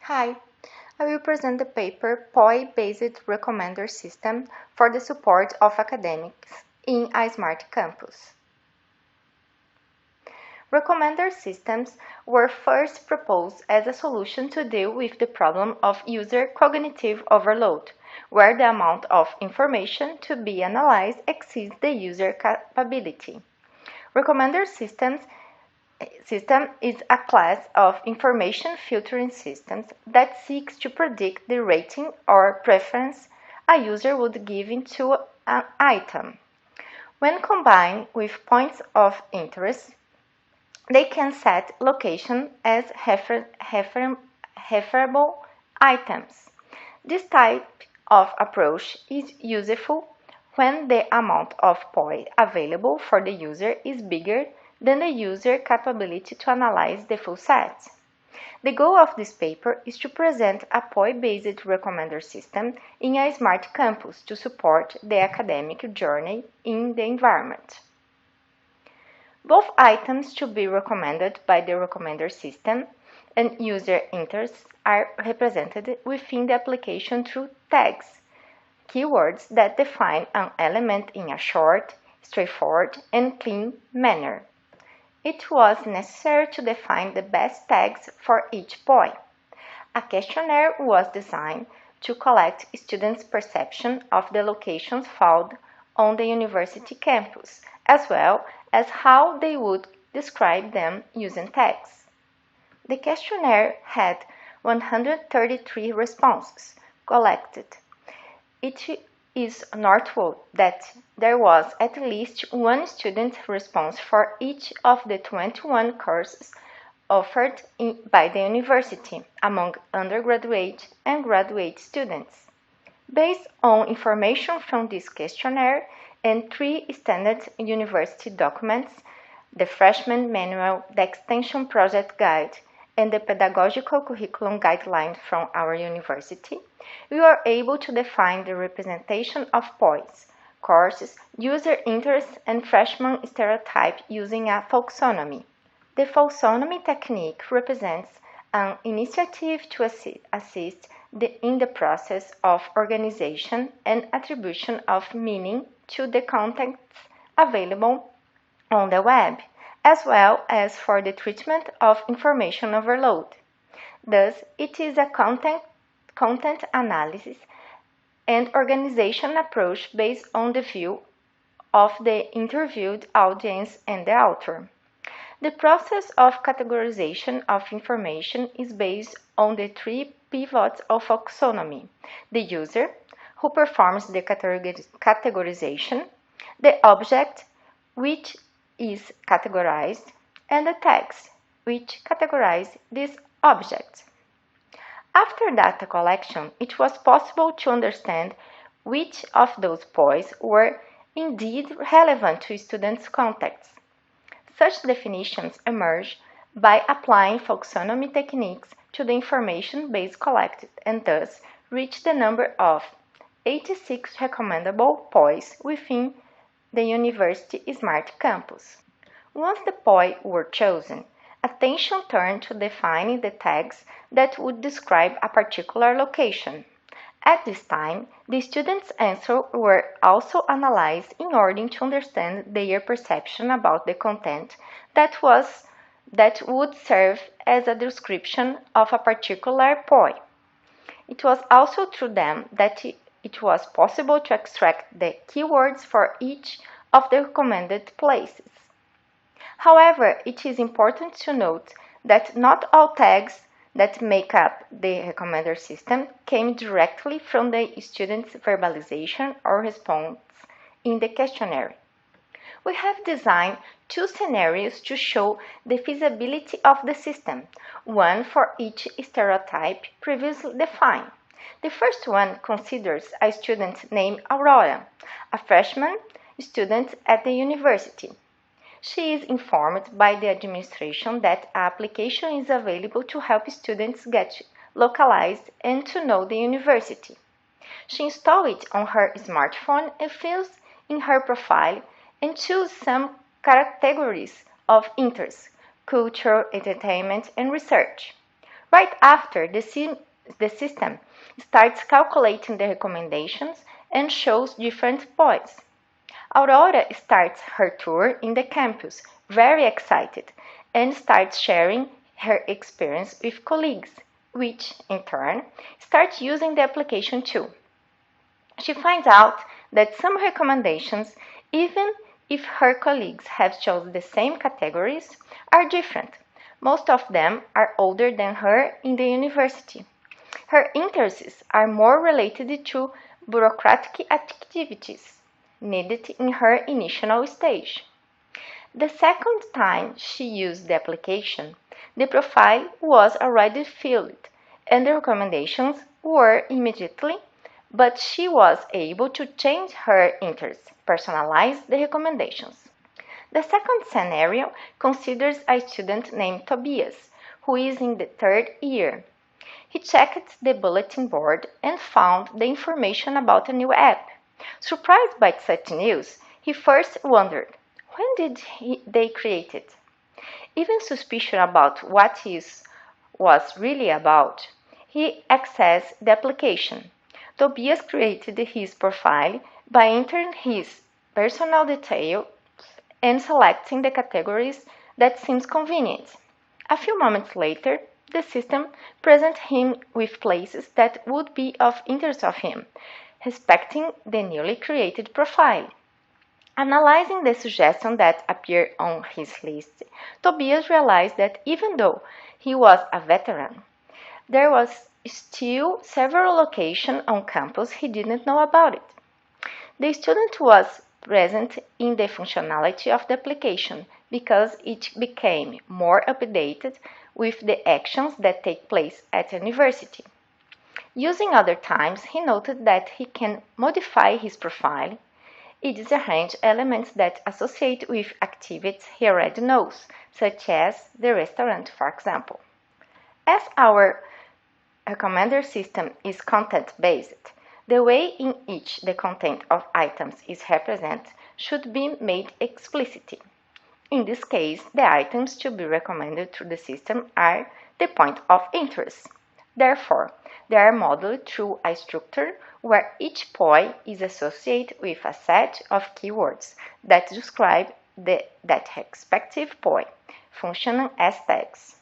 Hi, I will present the paper POI-based recommender system for the support of academics in a smart campus. Recommender systems were first proposed as a solution to deal with the problem of user cognitive overload, where the amount of information to be analyzed exceeds the user capability. Recommender system is a class of information filtering systems that seeks to predict the rating or preference a user would give to an item. When combined with points of interest, they can set location as referable items. This type of approach is useful when the amount of POI available for the user is bigger than the user capability to analyze the full set. The goal of this paper is to present a POI-based recommender system in a smart campus to support the academic journey in the environment. Both items to be recommended by the recommender system and user interests are represented within the application through tags, keywords that define an element in a short, straightforward, and clean manner. It was necessary to define the best tags for each POI. A questionnaire was designed to collect students' perception of the locations found on the university campus, as well as how they would describe them using tags. The questionnaire had 133 responses collected. It is noteworthy that there was at least one student response for each of the 21 courses offered by the university among undergraduate and graduate students. Based on information from this questionnaire and 3 standard university documents, the Freshman Manual, the Extension Project Guide, and the Pedagogical Curriculum Guideline from our university, we were able to define the representation of POIs, courses, user interests, and freshman stereotype using a folksonomy. The folksonomy technique represents an initiative to assist in the process of organization and attribution of meaning to the contents available on the web, as well as for the treatment of information overload. Thus, it is a content analysis and organization approach based on the view of the interviewed audience and the author. The process of categorization of information is based on the 3 pivots of folksonomy: the user, who performs the categorization, the object, which is categorized, and the tags, which categorize this object. After data collection, it was possible to understand which of those POIs were indeed relevant to students' contexts. Such definitions emerge by applying folksonomy techniques to the information base collected and thus reach the number of 86 recommendable POIs within the University Smart Campus. Once the POI were chosen, attention turned to defining the tags that would describe a particular location. At this time, the students' answers were also analyzed in order to understand their perception about the content that would serve as a description of a particular POI. It was also through them that it was possible to extract the keywords for each of the recommended places. However, it is important to note that not all tags that make up the recommender system came directly from the student's verbalization or response in the questionnaire. We have designed 2 scenarios to show the feasibility of the system, one for each stereotype previously defined. The first one considers a student named Aurora, a freshman student at the university. She is informed by the administration that an application is available to help students get localized and to know the university. She installs it on her smartphone and fills in her profile and chooses some categories of interest: culture, entertainment, and research. Right after, the system starts calculating the recommendations and shows different points. Aurora starts her tour in the campus, very excited, and starts sharing her experience with colleagues, which, in turn, start using the application too. She finds out that some recommendations, even if her colleagues have chosen the same categories, are different. Most of them are older than her in the university. Her interests are more related to bureaucratic activities needed in her initial stage. The second time she used the application, the profile was already filled and the recommendations were immediately, but she was able to change her interests, personalize the recommendations. The second scenario considers a student named Tobias, who is in the third year. He checked the bulletin board and found the information about a new app. Surprised by such news, he first wondered, when did they create it? Even suspicious about what it was really about, he accessed the application. Tobias created his profile by entering his personal details and selecting the categories that seems convenient. A few moments later, the system presented him with places that would be of interest to him, respecting the newly created profile. Analyzing the suggestions that appeared on his list, Tobias realized that even though he was a veteran, there was still several locations on campus he didn't know about it. The student was present in the functionality of the application because it became more updated with the actions that take place at university. Using other times, he noted that he can modify his profile. It disarrange elements that associate with activities he already knows, such as the restaurant, for example. As our recommender system is content-based, the way in which the content of items is represented should be made explicit. In this case, the items to be recommended through the system are the point of interest. Therefore, they are modeled through a structure where each POI is associated with a set of keywords that describe that respective POI, functioning as tags.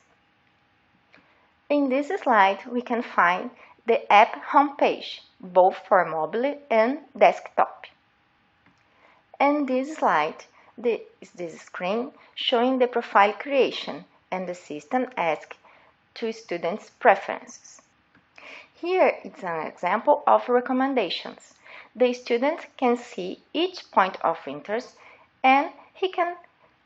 In this slide, we can find the app homepage, both for mobile and desktop. And this slide is this screen showing the profile creation, and the system asks to students' preferences. Here is an example of recommendations. The student can see each point of interest, and he can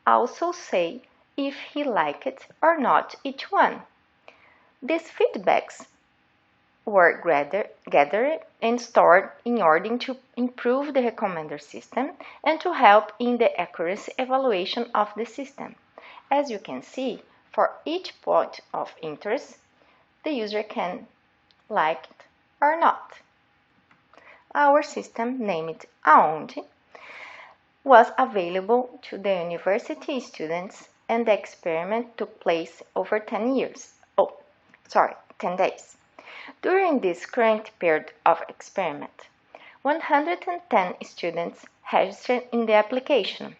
also say if he liked it or not each one. These feedbacks were gathered and stored in order to improve the recommender system and to help in the accuracy evaluation of the system. As you can see, for each point of interest, the user can like it or not. Our system, named Aonde, was available to the university students, and the experiment took place over 10 days. During this current period of experiment, 110 students registered in the application.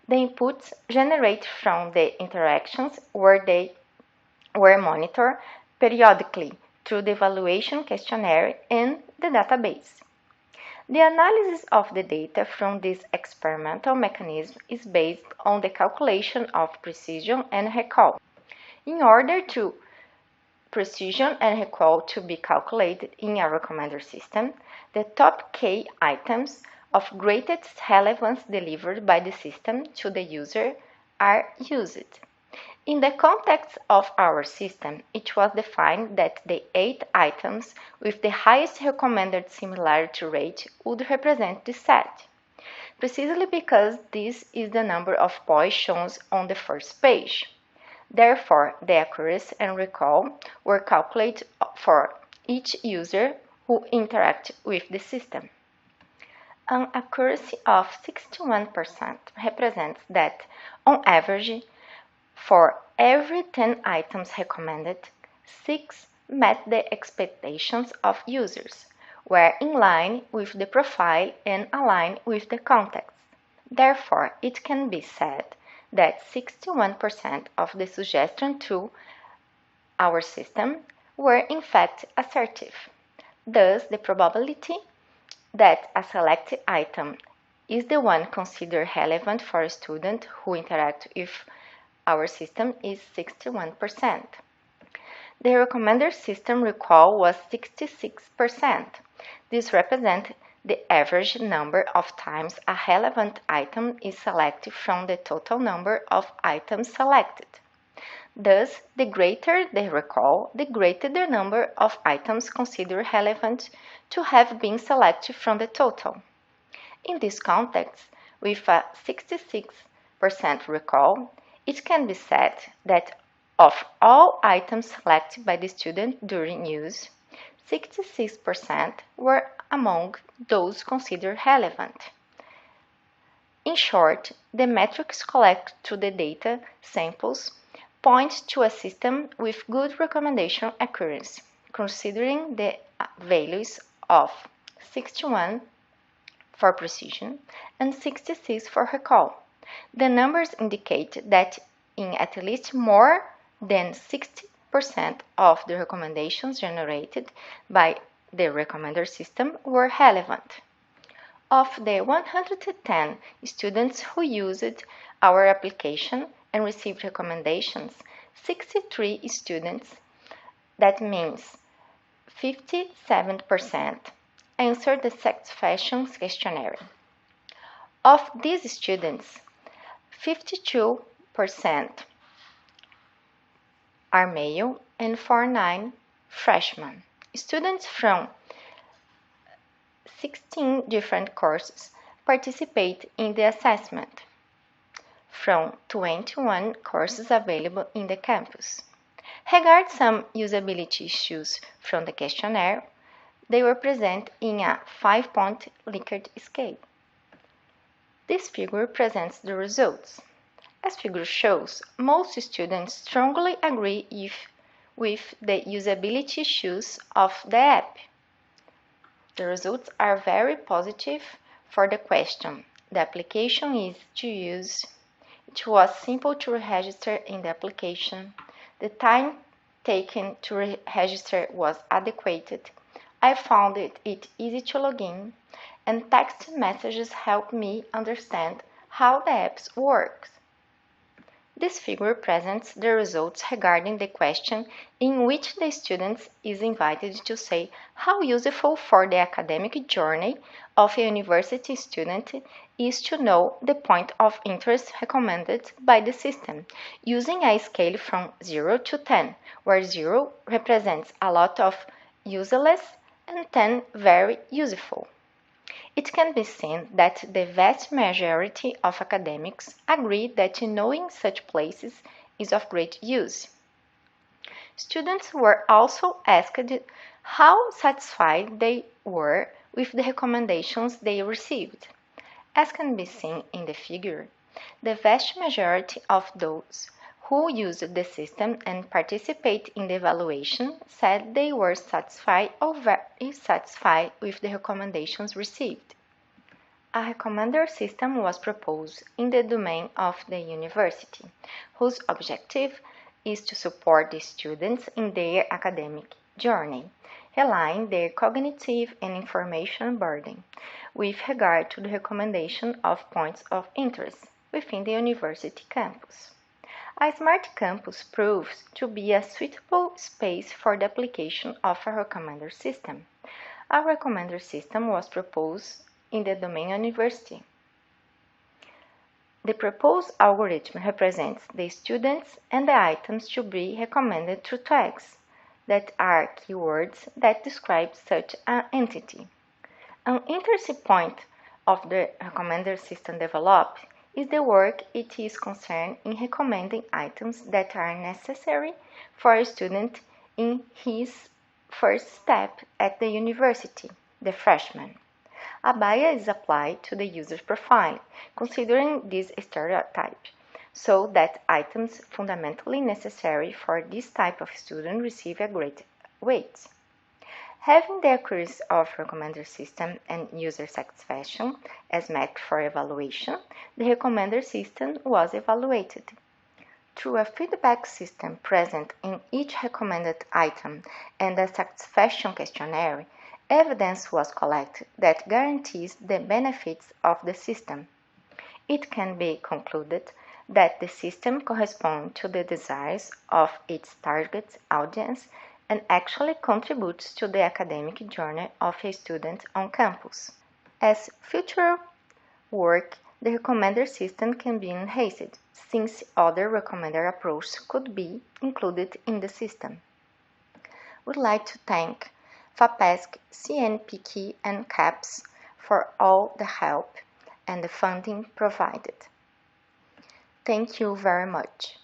The inputs generated from the interactions were monitored periodically through the evaluation questionnaire and the database. The analysis of the data from this experimental mechanism is based on the calculation of precision and recall. In order to precision and recall to be calculated in a recommender system, the top K items of greatest relevance delivered by the system to the user are used. In the context of our system, it was defined that the 8 items with the highest recommended similarity rate would represent the set, precisely because this is the number of POIs shown on the first page. Therefore, the accuracy and recall were calculated for each user who interacted with the system. An accuracy of 61% represents that, on average, for every 10 items recommended, 6 met the expectations of users, were in line with the profile and aligned with the context. Therefore, it can be said that 61% of the suggestions through our system were in fact assertive. Thus, the probability that a selected item is the one considered relevant for a student who interacts with our system is 61%. The recommender system recall was 66%. This represents the average number of times a relevant item is selected from the total number of items selected. Thus, the greater the recall, the greater the number of items considered relevant to have been selected from the total. In this context, with a 66% recall, it can be said that of all items selected by the student during use, 66% were among those considered relevant. In short, the metrics collected through the data samples point to a system with good recommendation accuracy, considering the values of 61 for precision and 66 for recall. The numbers indicate that in at least more than 60% of the recommendations generated by the recommender system were relevant. Of the 110 students who used our application and received recommendations, 63 students, that means 57%, answered the satisfaction questionnaire. Of these students, 52% are male and 49 freshmen. Students from 16 different courses participate in the assessment from 21 courses available in the campus. Regarding some usability issues from the questionnaire, they were present in a 5-point Likert scale. This figure presents the results. As figure shows, most students strongly agree with the usability issues of the app. The results are very positive for the question. The application is easy to use. It was simple to register in the application. The time taken to register was adequate. I found it easy to log in, and text messages helped me understand how the app works. This figure presents the results regarding the question in which the student is invited to say how useful for the academic journey of a university student is to know the point of interest recommended by the system, using a scale from 0 to 10, where 0 represents a lot of useless and 10 very useful. It can be seen that the vast majority of academics agree that knowing such places is of great use. Students were also asked how satisfied they were with the recommendations they received. As can be seen in the figure, the vast majority of those who used the system and participate in the evaluation said they were satisfied or very satisfied with the recommendations received. A recommender system was proposed in the domain of the university, whose objective is to support the students in their academic journey, relying their cognitive and information burden with regard to the recommendation of points of interest within the university campus. A smart campus proves to be a suitable space for the application of a recommender system. A recommender system was proposed in the domain university. The proposed algorithm represents the students and the items to be recommended through tags that are keywords that describe such an entity. An interesting point of the recommender system developed is the work it is concerned in recommending items that are necessary for a student in his first step at the university, the freshman. A bias is applied to the user's profile, considering this stereotype. so that items fundamentally necessary for this type of student receive a great weight. Having the accuracy of recommender system and user satisfaction as metric for evaluation, the recommender system was evaluated. Through a feedback system present in each recommended item and a satisfaction questionnaire, evidence was collected that guarantees the benefits of the system. It can be concluded that the system corresponds to the desires of its target audience and actually contributes to the academic journey of a student on campus. As future work, the recommender system can be enhanced, since other recommender approaches could be included in the system. We'd like to thank FAPESC, CNPq, and CAPES for all the help and the funding provided. Thank you very much.